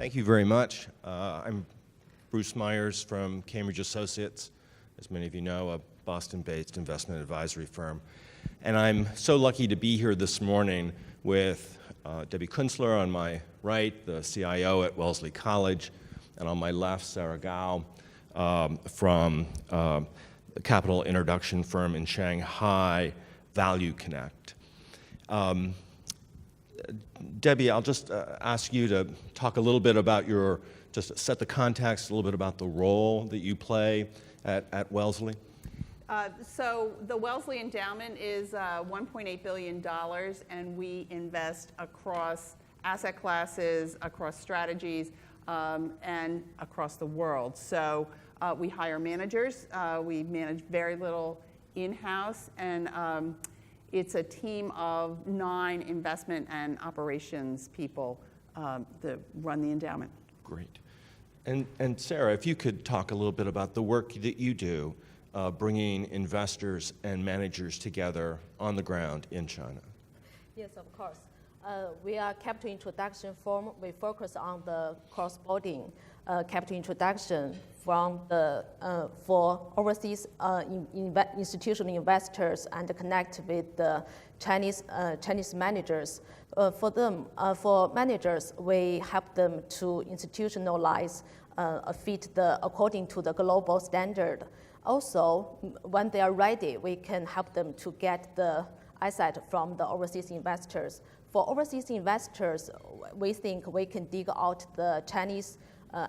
Thank you very much. I'm Bruce Meyers from Cambridge Associates, as many of you know, a Boston-based investment advisory firm. And I'm so lucky to be here this morning with Debbie Kuenstner on my right, the CIO at Wellesley College, and on my left, Sara Gao from the capital introduction firm in Shanghai, Value Connect. Debbie, I'll just ask you to talk a little bit about just set the context, a little bit about the role that you play at Wellesley. So the Wellesley Endowment is $1.8 billion, and we invest across asset classes, across strategies, and across the world. So we hire managers. We manage very little in-house, and it's a team of 9 investment and operations people that run the endowment. Great. And Sara, if you could talk a little bit about the work that you do bringing investors and managers together on the ground in China. Yes, of course. We are capital introduction firm. We focus on the cross-border capital introduction from for overseas institutional investors and connect with the Chinese managers. For managers, we help them to institutionalize according to the global standard. Also, when they are ready, we can help them to get the asset from the overseas investors. For overseas investors, we think we can dig out the Chinese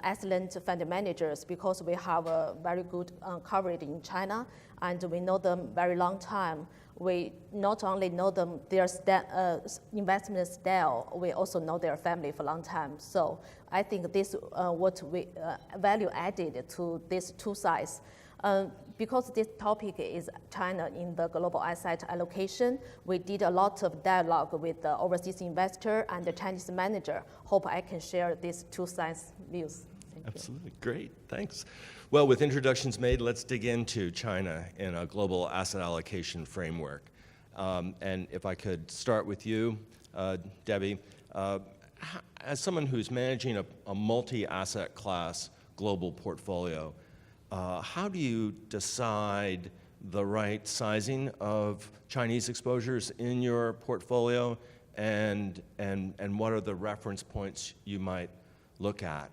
excellent fund managers because we have a very good coverage in China, and we know them very long time. We not only know them, their investment style, we also know their family for a long time. So I think this what we value added to these two sides. Because this topic is China in the global asset allocation, we did a lot of dialogue with the overseas investor and the Chinese manager. Hope I can share these two sides views. Thank Absolutely, great, thanks. Well, with introductions made, let's dig into China in a global asset allocation framework. And if I could start with you, Debbie, as someone who's managing a multi-asset class global portfolio, how do you decide the right sizing of Chinese exposures in your portfolio, and what are the reference points you might look at?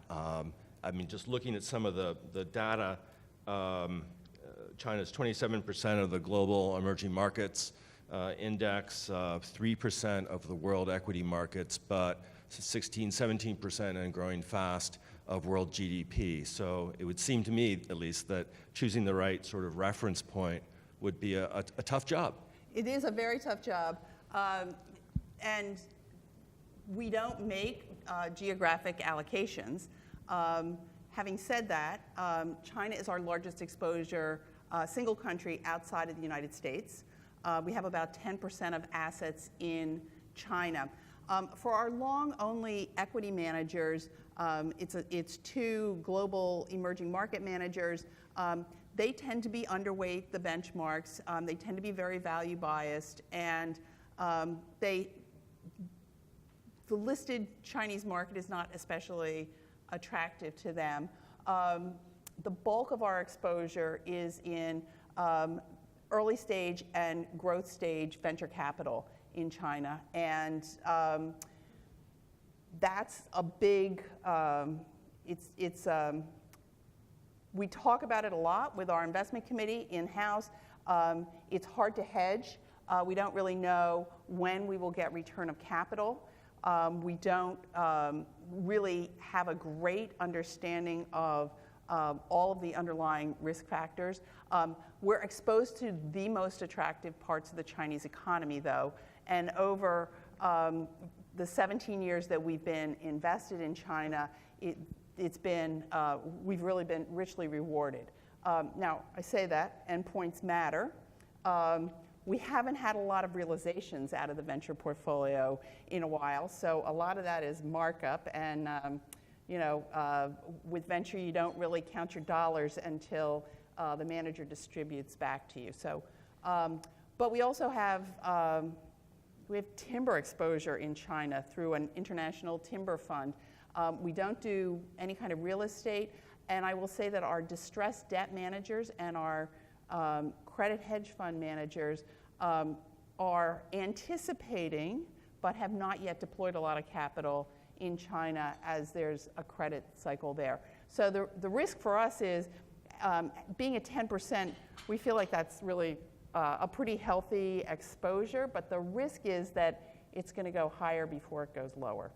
I mean, just looking at some of the data, China's 27% of the global emerging markets index, 3% of the world equity markets, but 16, 17% and growing fast of world GDP. So it would seem to me, at least, that choosing the right sort of reference point would be a tough job. It is a very tough job. And we don't make geographic allocations. Having said that, China is our largest exposure, single country outside of the United States. We have about 10% of assets in China. For our long-only equity managers, it's 2 global emerging market managers. They tend to be underweight the benchmarks. They tend to be very value biased, and the listed Chinese market is not especially attractive to them. The bulk of our exposure is in early stage and growth stage venture capital in China, and that's a big, we talk about it a lot with our investment committee in-house. It's hard to hedge. We don't really know when we will get return of capital. We don't really have a great understanding of all of the underlying risk factors. We're exposed to the most attractive parts of the Chinese economy, though, and over the 17 years that we've been invested in China, we've really been richly rewarded. Now, I say that, endpoints matter. We haven't had a lot of realizations out of the venture portfolio in a while, so a lot of that is markup, and with venture, you don't really count your dollars until the manager distributes back to you. So, but we also have timber exposure in China through an international timber fund. We don't do any kind of real estate. And I will say that our distressed debt managers and our credit hedge fund managers are anticipating, but have not yet deployed a lot of capital in China as there's a credit cycle there. So the risk for us is being at 10%, we feel like that's really a pretty healthy exposure, but the risk is that it's going to go higher before it goes lower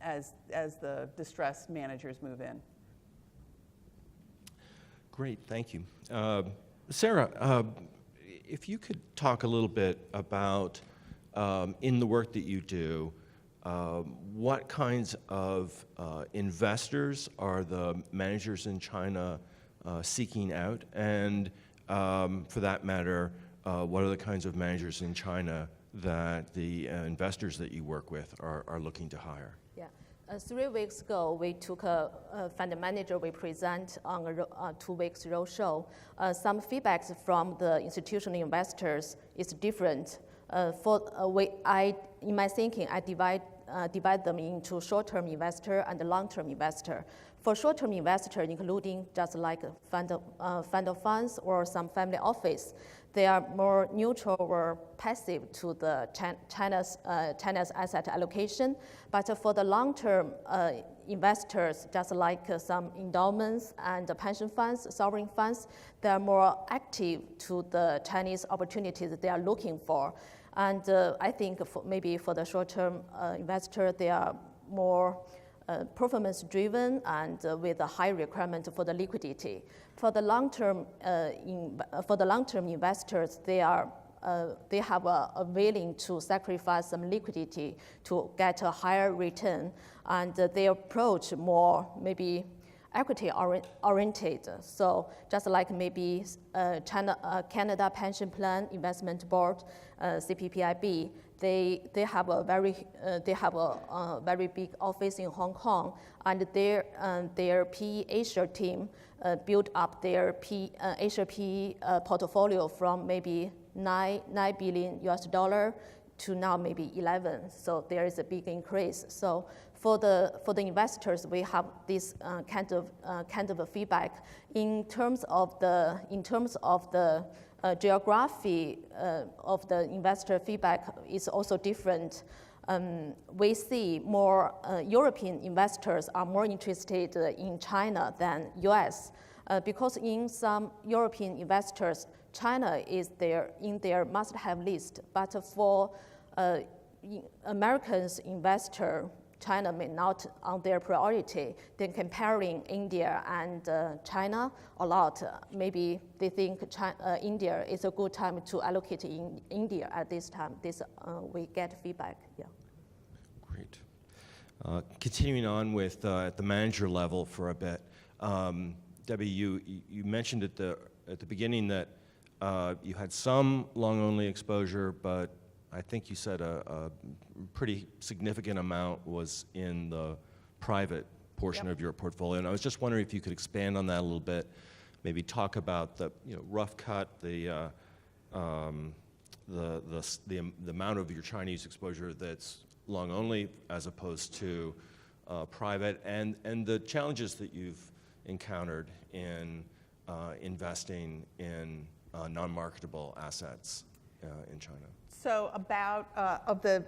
as the distressed managers move in. Great, thank you. Sara, if you could talk a little bit about, in the work that you do, what kinds of investors are the managers in China seeking out? And for that matter, what are the kinds of managers in China that the investors that you work with are looking to hire? Yeah. 3 weeks ago, we took a fund manager we present on a 2 weeks roadshow. Some feedbacks from the institutional investors is different. In my thinking, I divide them into short-term investor and long-term investor. For short-term investor, including just like fund of funds or some family office, they are more neutral or passive to the China's asset allocation. But for the long-term investors, just like some endowments and pension funds, sovereign funds, they are more active to the Chinese opportunities they are looking for. And I think maybe for the short-term investor, they are more performance-driven and with a high requirement for the liquidity. For the long-term investors, they have a willing to sacrifice some liquidity to get a higher return, and they approach more maybe equity oriented. So just like maybe Canada Pension Plan Investment Board, CPPIB, they have a very big office in Hong Kong, and their PE Asia team built up their Asia PE portfolio from maybe $9 billion to now maybe 11. So there is a big increase. So for the investors, we have this kind of a feedback. In terms of the geography of the investor feedback is also different. We see more European investors are more interested in China than US, because in some European investors, China is in their must-have list. But for Americans investor, China may not on their priority. Then comparing India and China a lot, maybe they think India is a good time to allocate in India at this time. We get feedback. Yeah. Great. Continuing on with at the manager level for a bit, Debbie, you mentioned at the beginning that you had some long-only exposure, but I think you said a pretty significant amount was in the private portion of your portfolio, and I was just wondering if you could expand on that a little bit, maybe talk about the rough cut, the amount of your Chinese exposure that's long only as opposed to private, and the challenges that you've encountered in investing in non-marketable assets in China. So about, of the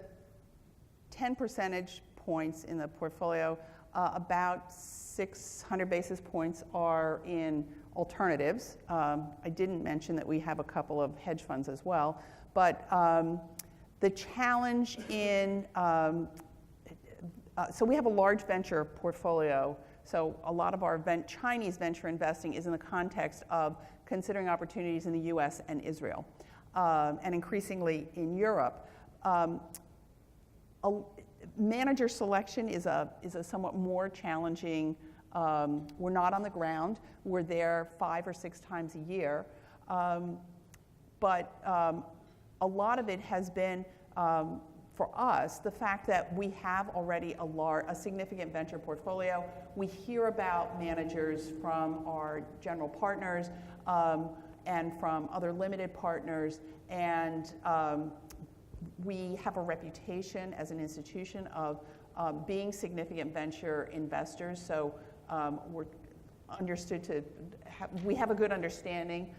10 percentage points in the portfolio, about 600 basis points are in alternatives. I didn't mention that we have a couple of hedge funds as well, but the challenge in, so we have a large venture portfolio, so a lot of our Chinese venture investing is in the context of considering opportunities in the US and Israel. And increasingly in Europe. Manager selection is a somewhat more challenging. We're not on the ground. We're there 5 or 6 times a year. But a lot of it has been, for us, the fact that we have already a significant venture portfolio. We hear about managers from our general partners, and from other limited partners, and we have a reputation as an institution of being significant venture investors. So we're understood to we have a good understanding,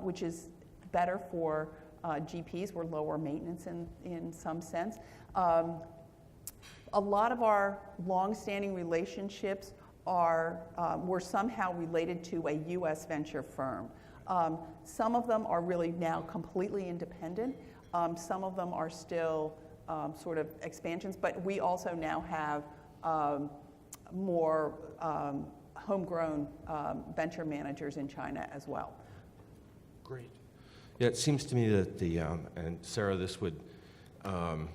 which is better for GPs. We're lower maintenance in some sense. A lot of our long-standing relationships were somehow related to a U.S. venture firm. Some of them are really now completely independent. Some of them are still sort of expansions, but we also now have more homegrown venture managers in China as well. Great. Yeah, it seems to me that and Sara, this would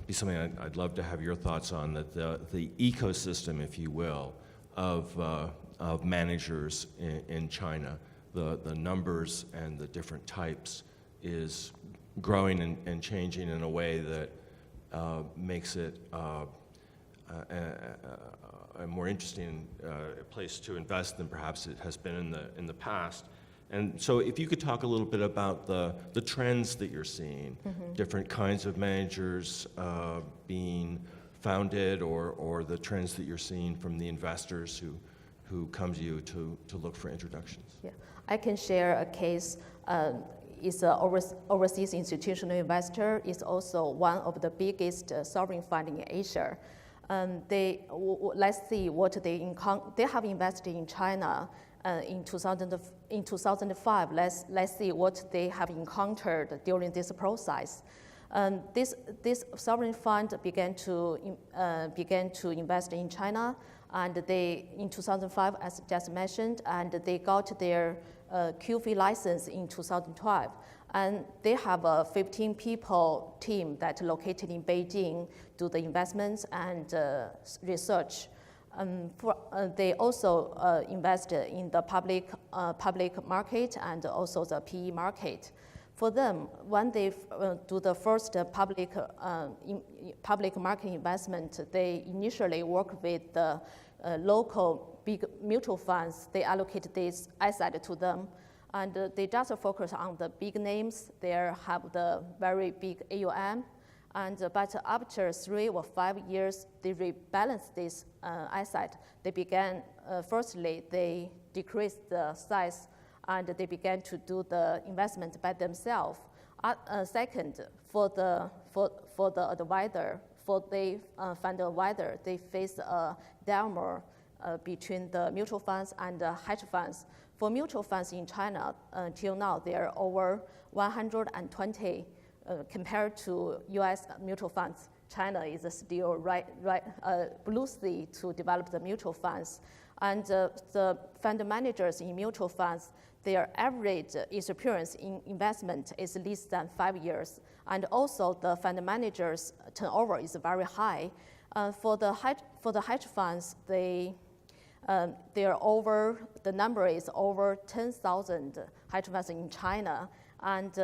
be something I'd love to have your thoughts on, that the ecosystem, if you will, of managers in China, the numbers and the different types is growing and changing in a way that makes it a more interesting place to invest than perhaps it has been in the past. And so if you could talk a little bit about the trends that you're seeing, different kinds of managers being founded, or the trends that you're seeing from the investors who come to you to look for introductions. Yeah, I can share a case. Is an overseas institutional investor, is also one of the biggest sovereign fund in Asia. Let's see what they have invested in China in 2005. Let's see what they have encountered during this process. This sovereign fund began to invest in China, and they in 2005, as just mentioned, and they got their QFA license in 2012. And they have a 15 people team that located in Beijing, do the investments and research. They also invest in the public market and also the PE market. For them, when they do the first public market investment, they initially work with the local big mutual funds. They allocate this asset to them, and they just focus on the big names. They have the very big AUM, but after 3 or 5 years, they rebalance this asset. They began, firstly, they decreased the size, and they began to do the investment by themselves. Second, for the advisor, they face a dilemma between the mutual funds and the hedge funds. For mutual funds in China, till now, there are over 120 compared to U.S. mutual funds. China is still blue sea to develop the mutual funds. And the fund managers in mutual funds, their average experience in investment is less than 5 years. And also the fund managers' turnover is very high. For the hedge funds, the number is over 10,000 hedge funds in China, and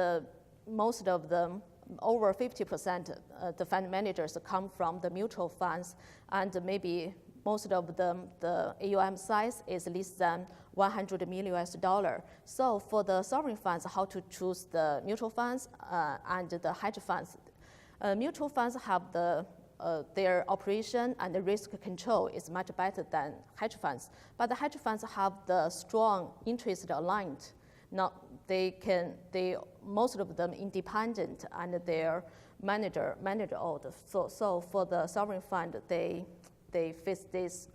most of them, over 50%, the fund managers come from the mutual funds, and maybe most of them, the AUM size is less than $100 million. So for the sovereign funds, how to choose the mutual funds and the hedge funds? Mutual funds have their operation and the risk control is much better than hedge funds, but the hedge funds have the strong interest aligned. Now most of them independent, and their manager all. So for the sovereign fund, they face this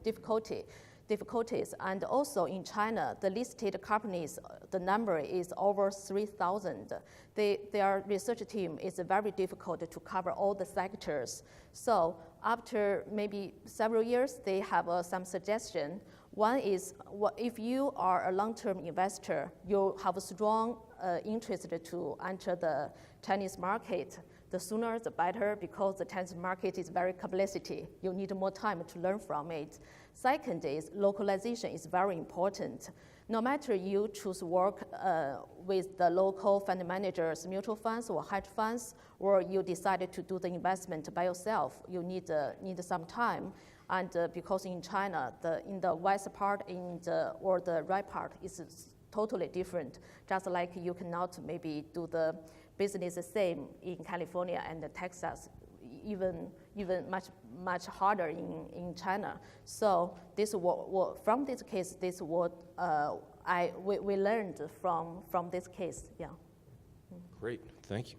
difficulties. And also in China, the listed companies, the number is over 3,000. Their research team is very difficult to cover all the sectors. So after maybe several years, they have some suggestion. One is, if you are a long-term investor, you have a strong interest to enter the Chinese market. The sooner the better, because the Chinese market is very complexity. You need more time to learn from it. Second is localization is very important. No matter you choose work with the local fund managers, mutual funds or hedge funds, or you decided to do the investment by yourself, you need some time. And because in China, in the west part or the right part is totally different. Just like you cannot maybe do the business the same in California and Texas. Even even much harder in China. So this from this case, this is what we learned from this case. Yeah. Great, thank you.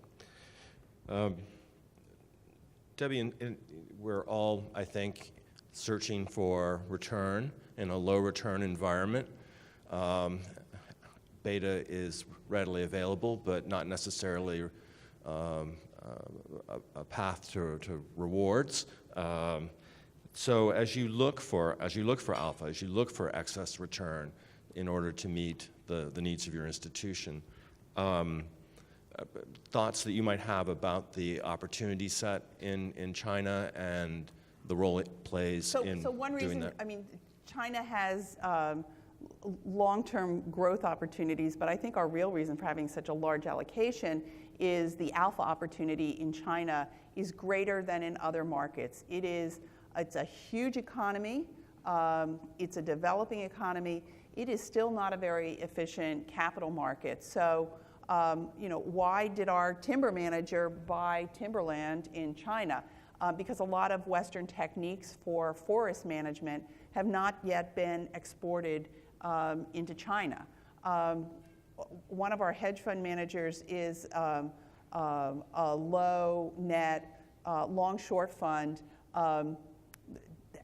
Debbie, we're all, I think, searching for return in a low return environment. Beta is readily available, but not necessarily a path to rewards. So as you look for alpha, as you look for excess return in order to meet the needs of your institution, thoughts that you might have about the opportunity set in China and the role it plays in so one doing reason, that? I mean, China has long-term growth opportunities, but I think our real reason for having such a large allocation is the alpha opportunity in China is greater than in other markets. It's a huge economy. It's a developing economy. It is still not a very efficient capital market. So, why did our timber manager buy timberland in China? Because a lot of Western techniques for forest management have not yet been exported into China. One of our hedge fund managers is a low net, long short fund,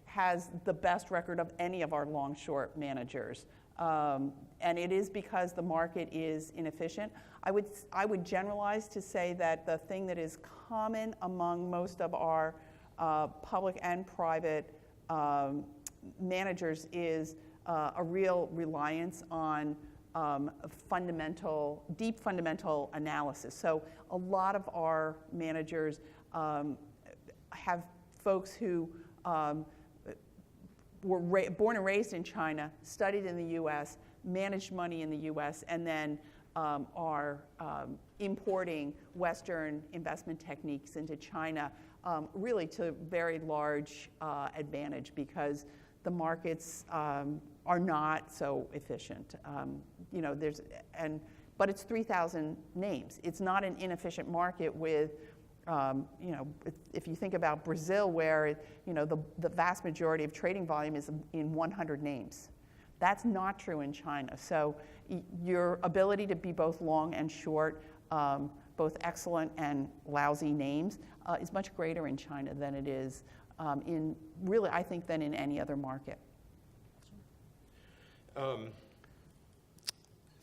has the best record of any of our long short managers. And it is because the market is inefficient. I would generalize to say that the thing that is common among most of our public and private managers is a real reliance on deep fundamental analysis. So a lot of our managers have folks who were born and raised in China, studied in the US, managed money in the US, and then are importing Western investment techniques into China, really to very large advantage because the markets are not so efficient. But it's 3,000 names. It's not an inefficient market with, if you think about Brazil, where the vast majority of trading volume is in 100 names. That's not true in China. So your ability to be both long and short, both excellent and lousy names, is much greater in China than it is I think, than in any other market.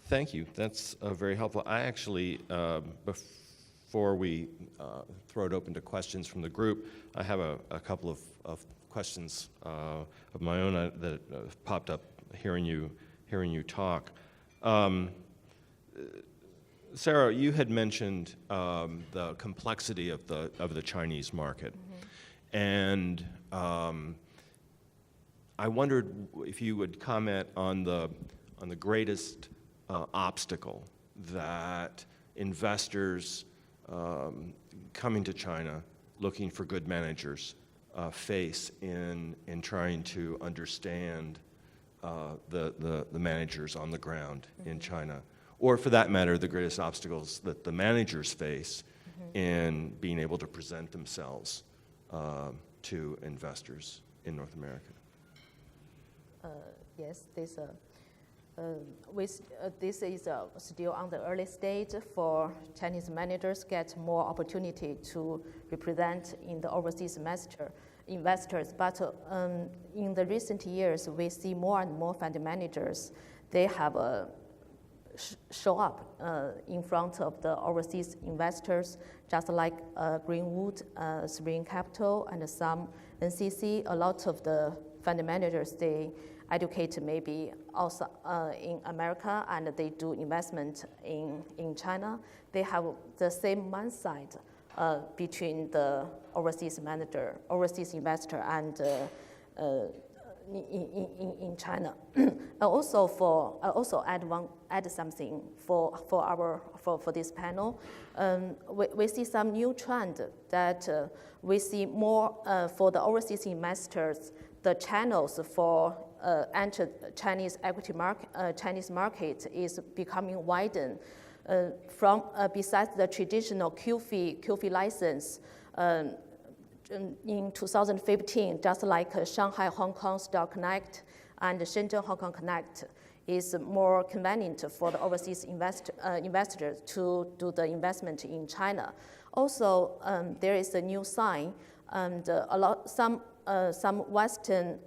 Thank you. That's very helpful. I actually, before we throw it open to questions from the group, I have a couple of questions of my own that popped up hearing you talk. Sara, you had mentioned the complexity of the Chinese market, and I wondered if you would comment on the greatest obstacle that investors coming to China looking for good managers face in trying to understand the managers on the ground in China, or for that matter, the greatest obstacles that the managers face in being able to present themselves to investors in North America. Yes, this is still on the early stage for Chinese managers get more opportunity to represent in the overseas investors. But in the recent years, we see more and more fund managers. They have show up in front of the overseas investors, just like Greenwood, Spring Capital, and some NCC. A lot of the fund managers, they educate maybe also in America, and they do investment in China. They have the same mindset between the overseas investor, and in China. I also add something for this panel. We see some new trend that we see more for the overseas investors. The channels for enter Chinese equity market, Chinese market is becoming widened. From besides the traditional QFII license, in 2015, just like Shanghai Hong Kong Stock Connect and Shenzhen Hong Kong Connect, is more convenient for the overseas investors to do the investment in China. Also, there is a new sign, and some Western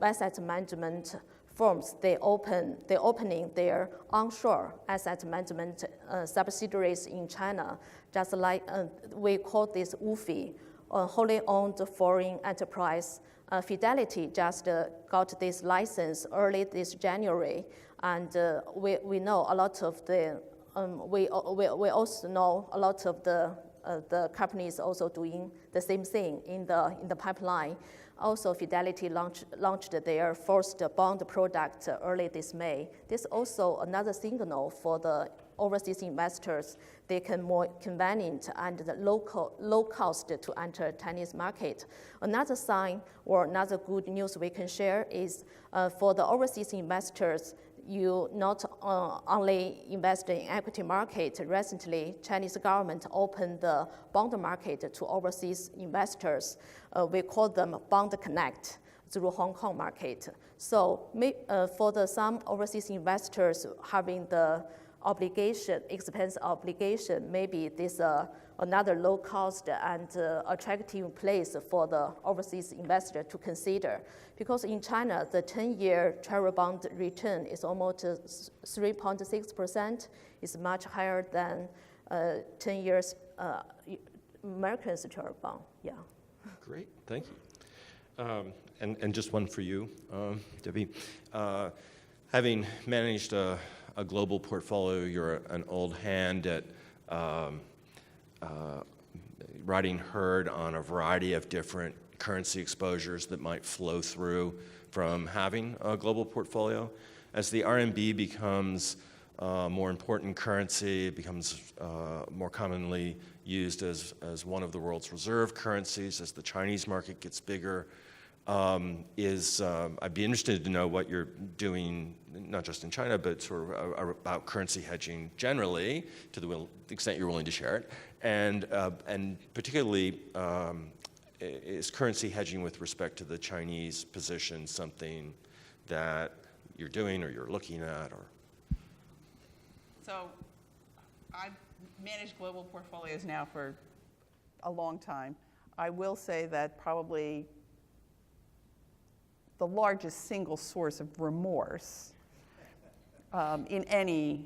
asset management firms, they're opening their onshore asset management subsidiaries in China, just like we call this WFI, wholly owned foreign enterprise. Fidelity just got this license early this January, and we know a lot of the we also know a lot of the companies also doing the same thing in the pipeline. Also, Fidelity launched their first bond product early this May. This is also another signal for the overseas investors. They can more convenient and low cost to enter Chinese market. Another sign or another good news we can share is for the overseas investors, you not only invest in equity market. Recently, Chinese government opened the bond market to overseas investors. We call them Bond Connect through Hong Kong market. So for some overseas investors having the expense obligation, maybe this another low cost and attractive place for the overseas investor to consider. Because in China, the 10-year Treasury bond return is almost 3.6%. It's much higher than 10 years American Treasury bond, yeah. Great, thank you. And just one for you, Debbie. Having managed a global portfolio, you're an old hand at riding herd on a variety of different currency exposures that might flow through from having a global portfolio. As the RMB becomes a more important currency, it becomes more commonly used as one of the world's reserve currencies, as the Chinese market gets bigger, I'd be interested to know what you're doing, not just in China, but sort of about currency hedging generally, to the extent you're willing to share it, and particularly, is currency hedging with respect to the Chinese position something that you're doing or you're looking at? Or So I've managed global portfolios now for a long time. I will say that probably the largest single source of remorse in any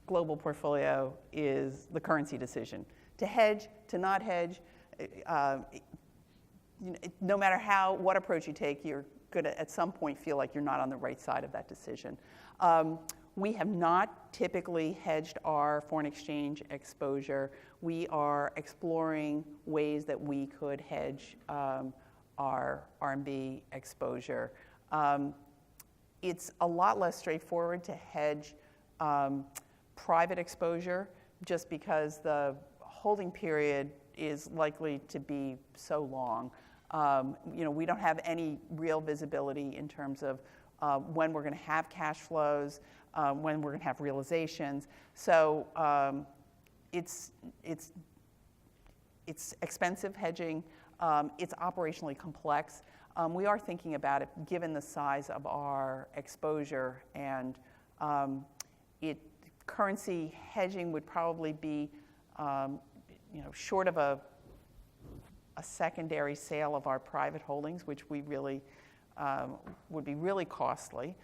global portfolio is the currency decision. To hedge, to not hedge, no matter what approach you take, you're going to at some point feel like you're not on the right side of that decision. We have not typically hedged our foreign exchange exposure. We are exploring ways that we could hedge our RMB exposure. It's a lot less straightforward to hedge private exposure just because the holding period is likely to be so long. We don't have any real visibility in terms of when we're going to have cash flows, when we're going to have realizations. So it's expensive hedging. It's operationally complex. We are thinking about it given the size of our exposure, and currency hedging would probably be, short of a secondary sale of our private holdings, which we really would be really costly.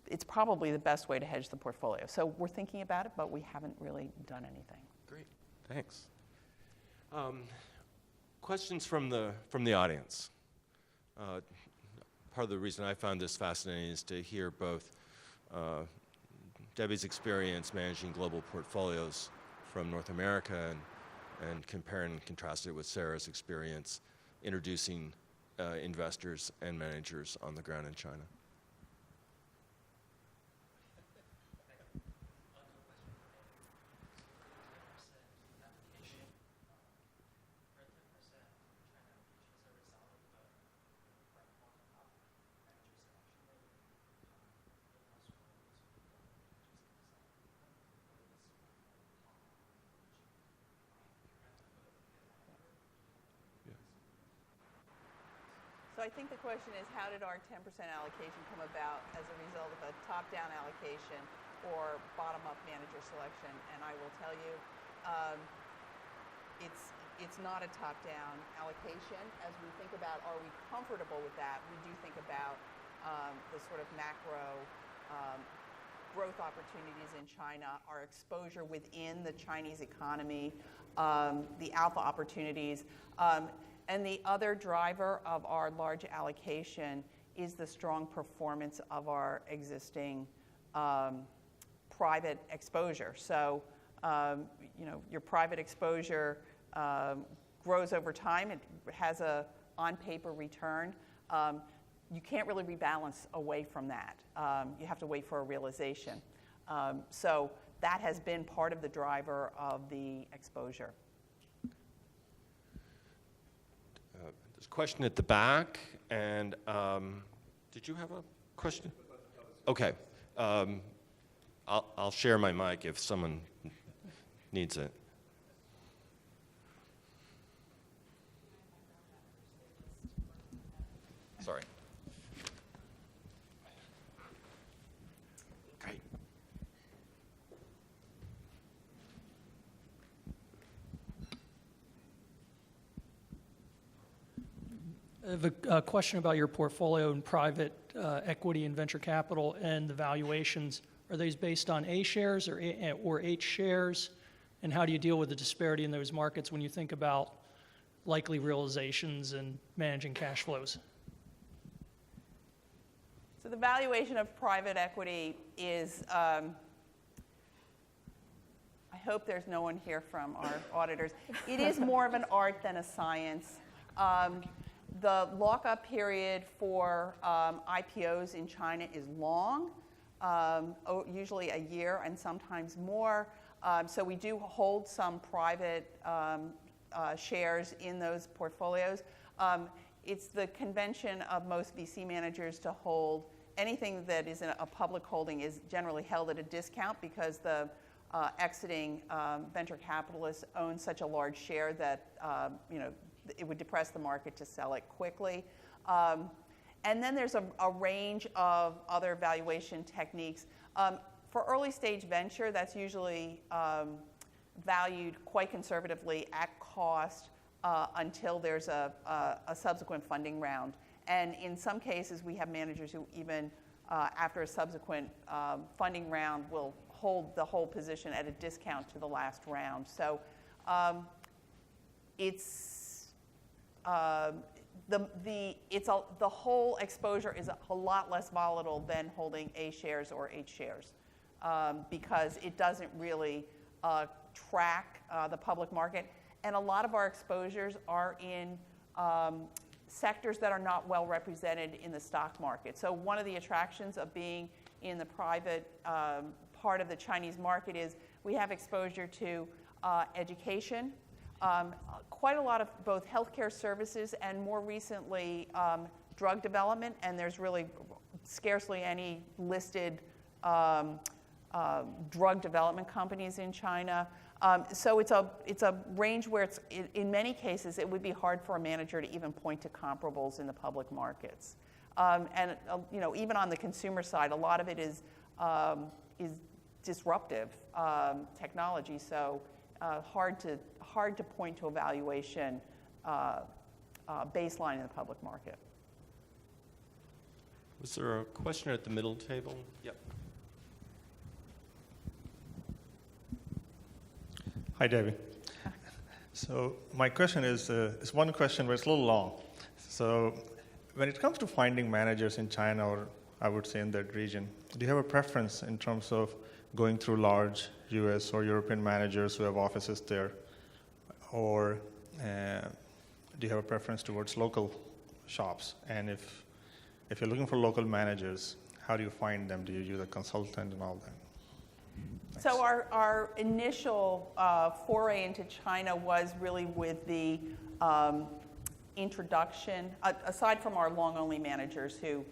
It's probably the best way to hedge the portfolio. So we're thinking about it, but we haven't really done anything. Great, thanks. Questions from the audience? Part of the reason I found this fascinating is to hear both Debbie's experience managing global portfolios from North America and compare and contrast it with Sara's experience introducing investors and managers on the ground in China. So I think the question is, how did our 10% allocation come about as a result of a top-down allocation or bottom-up manager selection? And I will tell you, it's not a top-down allocation. As we think about, are we comfortable with that, we do think about the sort of macro growth opportunities in China, our exposure within the Chinese economy, the alpha opportunities. And the other driver of our large allocation is the strong performance of our existing private exposure. So, your private exposure grows over time. It has a on-paper return. You can't really rebalance away from that. You have to wait for a realization. So that has been part of the driver of the exposure. There's a question at the back, and did you have a question? Okay. I'll share my mic if someone needs it. Sorry. Great. I have a question about your portfolio in private equity and venture capital and the valuations. Are these based on A shares or H shares? And how do you deal with the disparity in those markets when you think about likely realizations and managing cash flows? So the valuation of private equity is, I hope there's no one here from our auditors. It is more of an art than a science. The lockup period for IPOs in China is long, usually a year and sometimes more. So we do hold some private shares in those portfolios. It's the convention of most VC managers to hold anything that is a public holding is generally held at a discount because the exiting venture capitalists own such a large share that it would depress the market to sell it quickly. And then there's a range of other valuation techniques. For early stage venture, that's usually valued quite conservatively at cost until there's a subsequent funding round. And in some cases, we have managers who even after a subsequent funding round will hold the whole position at a discount to the last round. So the whole exposure is a lot less volatile than holding A shares or H shares because it doesn't really track the public market. And a lot of our exposures are in sectors that are not well represented in the stock market. So one of the attractions of being in the private part of the Chinese market is we have exposure to education, quite a lot of both healthcare services and more recently drug development, and there's really scarcely any listed drug development companies in China. So it's a range where in many cases it would be hard for a manager to even point to comparables in the public markets. And even on the consumer side, a lot of it is disruptive technology. So hard to point to a valuation baseline in the public market. Was there a question at the middle table? Yep. Hi, Debbie. So my question is, it's one question, but it's a little long. So when it comes to finding managers in China, or I would say in that region, do you have a preference in terms of going through large US or European managers who have offices there? Or do you have a preference towards local shops? And if you're looking for local managers, how do you find them? Do you use a consultant and all that? Thanks. So our initial foray into China was really with the introduction, aside from our long-only managers who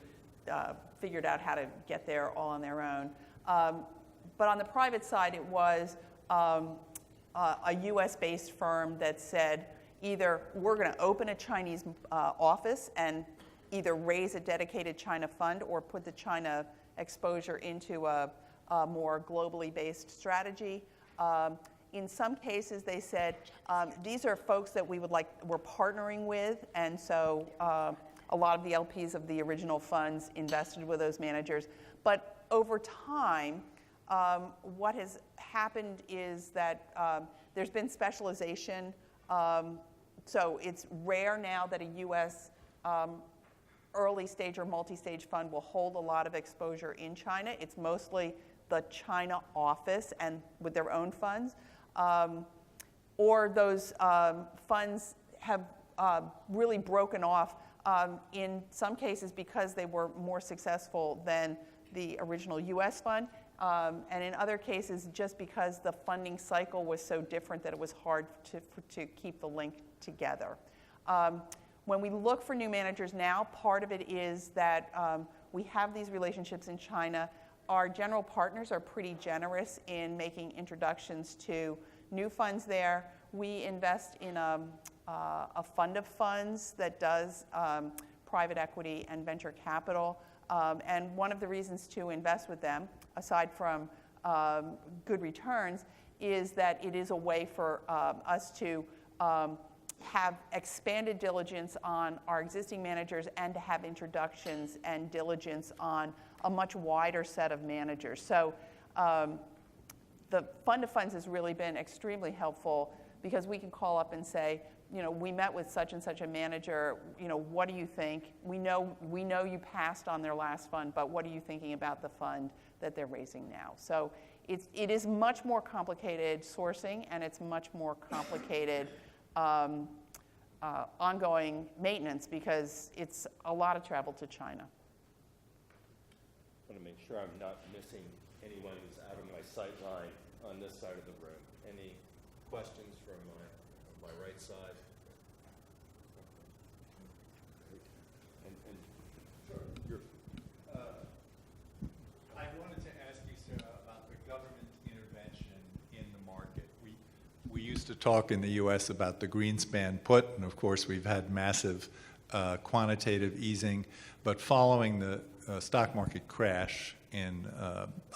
figured out how to get there all on their own. But on the private side, it was a US-based firm that said either we're going to open a Chinese office and either raise a dedicated China fund or put the China exposure into a more globally based strategy. In some cases, they said, these are folks that we're partnering with, and so a lot of the LPs of the original funds invested with those managers. But over time, what has happened is that there's been specialization. So it's rare now that a U.S. Early stage or multi-stage fund will hold a lot of exposure in China. It's mostly the China office and with their own funds. Or those funds have really broken off in some cases because they were more successful than the original US fund. And in other cases, just because the funding cycle was so different that it was hard to keep the link together. When we look for new managers now, part of it is that we have these relationships in China. Our general partners are pretty generous in making introductions to new funds there. We invest in a fund of funds that does private equity and venture capital. And one of the reasons to invest with them, aside from good returns, is that it is a way for us to have expanded diligence on our existing managers and to have introductions and diligence on a much wider set of managers. So the fund of funds has really been extremely helpful because we can call up and say, you know, we met with such and such a manager, you know, what do you think? We know you passed on their last fund, but what are you thinking about the fund that they're raising now? So it is much more complicated sourcing, and it's much more complicated ongoing maintenance because it's a lot of travel to China. I want to make sure I'm not missing anyone who's out of my sight line on this side of the room. Any questions from my right side? I wanted to ask you, Sarah, about the government intervention in the market. We used to talk in the U.S. about the Greenspan put, and of course we've had massive quantitative easing. But following the stock market crash in,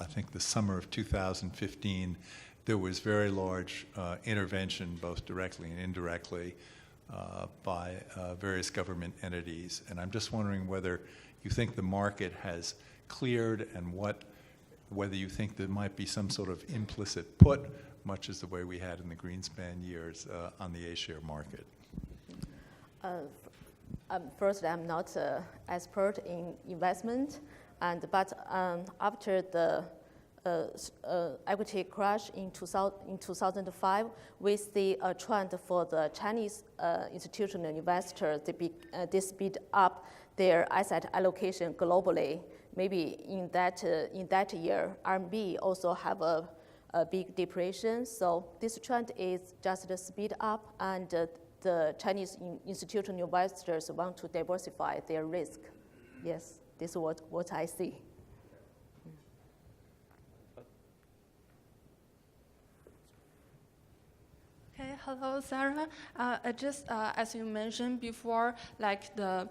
I think, the summer of 2015, there was very large intervention, both directly and indirectly, by various government entities. And I'm just wondering whether you think the market has cleared and whether you think there might be some sort of implicit put, much as the way we had in the Greenspan years on the A-share market. First, I'm not an expert in investment, but after the equity crash in 2005, we see a trend for the Chinese institutional investors. They speed up their asset allocation globally. Maybe in that year, RMB also have a big depression. So this trend is just the speed up, and the Chinese institutional investors want to diversify their risk. Yes, this is what I see. Okay, hello, Sarah. Just as you mentioned before, like the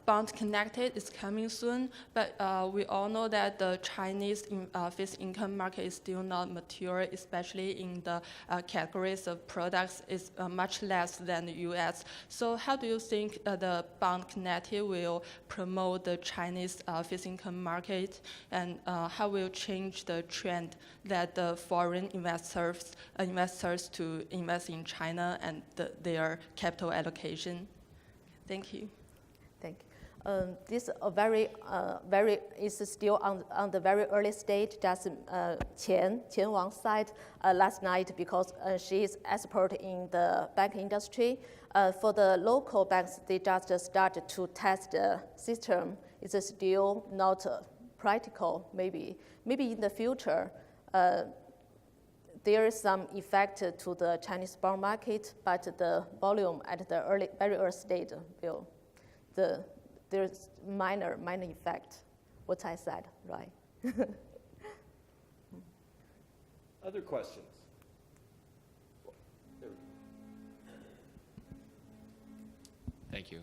bond connected is coming soon, but we all know that the Chinese fixed income market is still not mature, especially in the categories of products is much less than the US. So how do you think the bond connected will promote the Chinese fixed income market, and how will it change the trend that the foreign investors to invest in China and their capital allocation? Thank you. Thank you. This is still on the very early stage. Just Qian Wang's side last night, because she is expert in the bank industry. For the local banks, they just started to test the system. It's still not practical. Maybe in the future. There is some effect to the Chinese bond market, but the volume at the very early stage there's minor effect. What I said, right? Other questions? Thank you.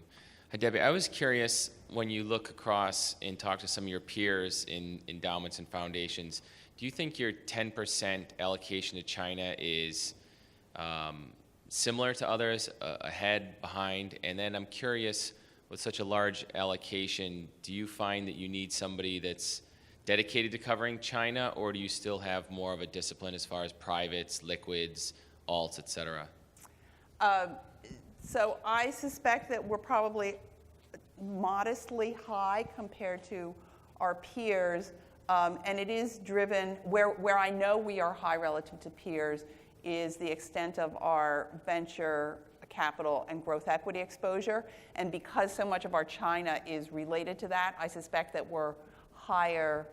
Hi, Debbie. I was curious, when you look across and talk to some of your peers in endowments and foundations, do you think your 10% allocation to China is similar to others, ahead, behind? And then I'm curious, with such a large allocation, do you find that you need somebody that's dedicated to covering China, or do you still have more of a discipline as far as privates, liquids, alts, et cetera? So I suspect that we're probably modestly high compared to our peers, and it is driven, where I know we are high relative to peers is the extent of our venture capital and growth equity exposure, and because so much of our China is related to that, I suspect that we're higher,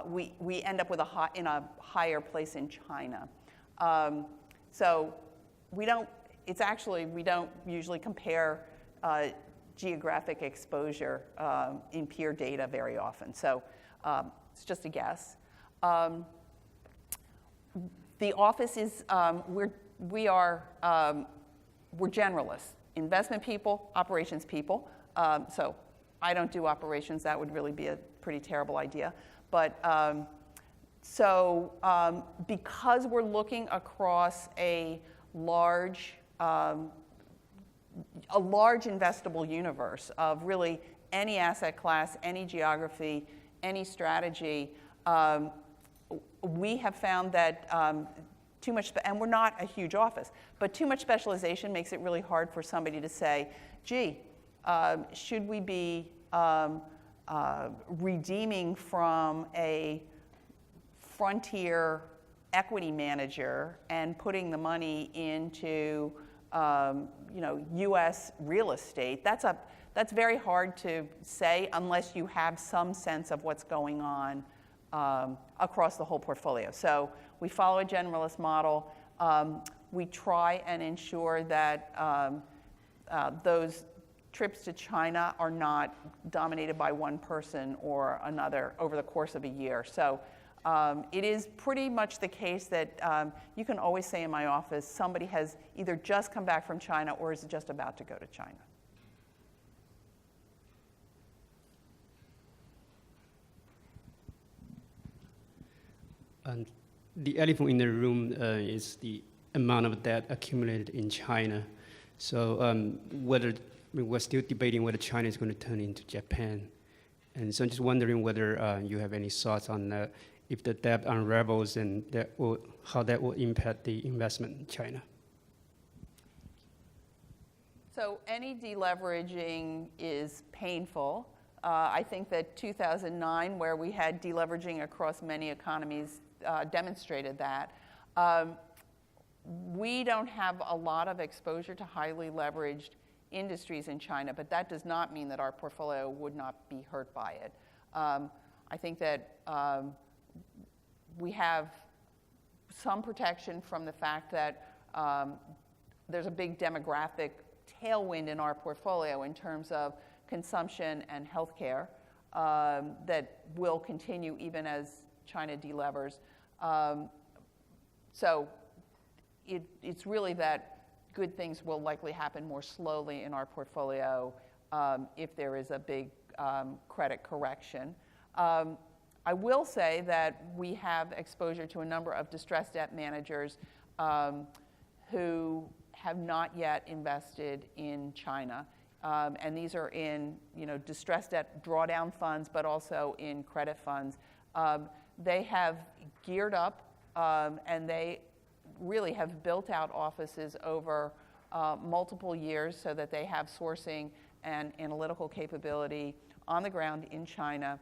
we end up with in a higher place in China. So we don't usually compare geographic exposure in peer data very often. So it's just a guess. The office is, we're generalists, investment people, operations people. So I don't do operations. That would really be a pretty terrible idea. But because we're looking across a large investable universe of really any asset class, any geography, any strategy, we have found that too much, and we're not a huge office, but too much specialization makes it really hard for somebody to say, gee, should we be redeeming from a frontier equity manager and putting the money into U.S. real estate? That's very hard to say unless you have some sense of what's going on across the whole portfolio. So we follow a generalist model. We try and ensure that those trips to China are not dominated by one person or another over the course of a year. So it is pretty much the case that you can always say in my office, somebody has either just come back from China or is just about to go to China. The elephant in the room is the amount of debt accumulated in China. So we're still debating whether China is going to turn into Japan. And so I'm just wondering whether you have any thoughts on that, if the debt unravels and how that will impact the investment in China. So any deleveraging is painful. I think that 2009, where we had deleveraging across many economies, demonstrated that. We don't have a lot of exposure to highly leveraged industries in China, but that does not mean that our portfolio would not be hurt by it. I think that we have some protection from the fact that there's a big demographic tailwind in our portfolio in terms of consumption and healthcare that will continue even as China delevers. So it's really that good things will likely happen more slowly in our portfolio if there is a big credit correction. I will say that we have exposure to a number of distressed debt managers who have not yet invested in China. And these are in distressed debt drawdown funds, but also in credit funds. They have geared up and they really have built out offices over multiple years so that they have sourcing and analytical capability on the ground in China.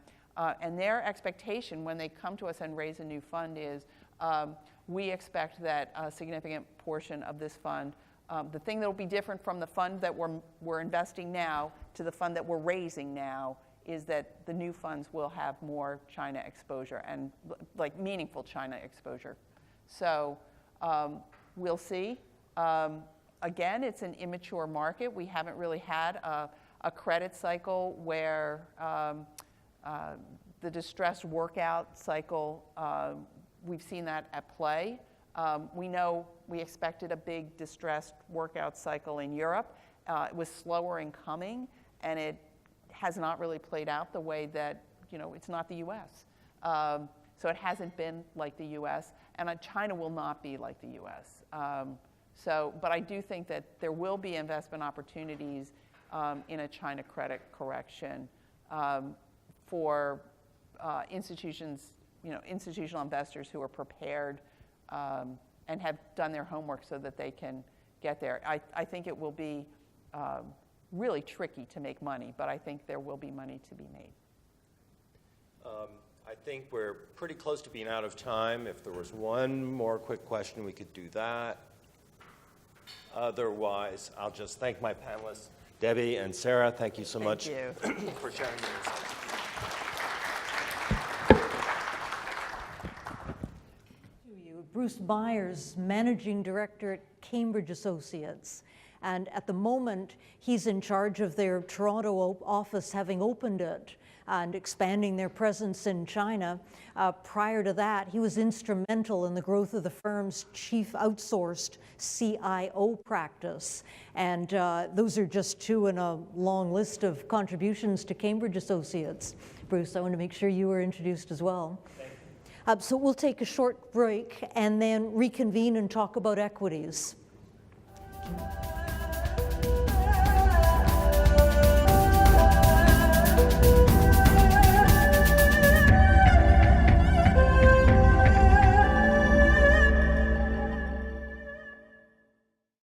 And their expectation when they come to us and raise a new fund is we expect that a significant portion of this fund, the thing that will be different from the fund that we're investing now to the fund that we're raising now is that the new funds will have more China exposure and like meaningful China exposure. So we'll see. Again, it's an immature market. We haven't really had a credit cycle where the distressed workout cycle, we've seen that at play. We know we expected a big distressed workout cycle in Europe. It was slower in coming, and it has not really played out the way that, it's not the U.S. So it hasn't been like the U.S., and China will not be like the U.S. But I do think that there will be investment opportunities in a China credit correction for institutions, institutional investors who are prepared and have done their homework so that they can get there. I think it will be really tricky to make money, but I think there will be money to be made. I think we're pretty close to being out of time. If there was one more quick question, we could do that. Otherwise, I'll just thank my panelists, Debbie and Sara. Thank you so much for sharing your insights. Bruce Meyers, Managing Director at Cambridge Associates. And at the moment, he's in charge of their Toronto office, having opened it and expanding their presence in China. Prior to that, he was instrumental in the growth of the firm's chief outsourced CIO practice. And those are just two in a long list of contributions to Cambridge Associates. Bruce, I want to make sure you were introduced as well. So we'll take a short break and then reconvene and talk about equities.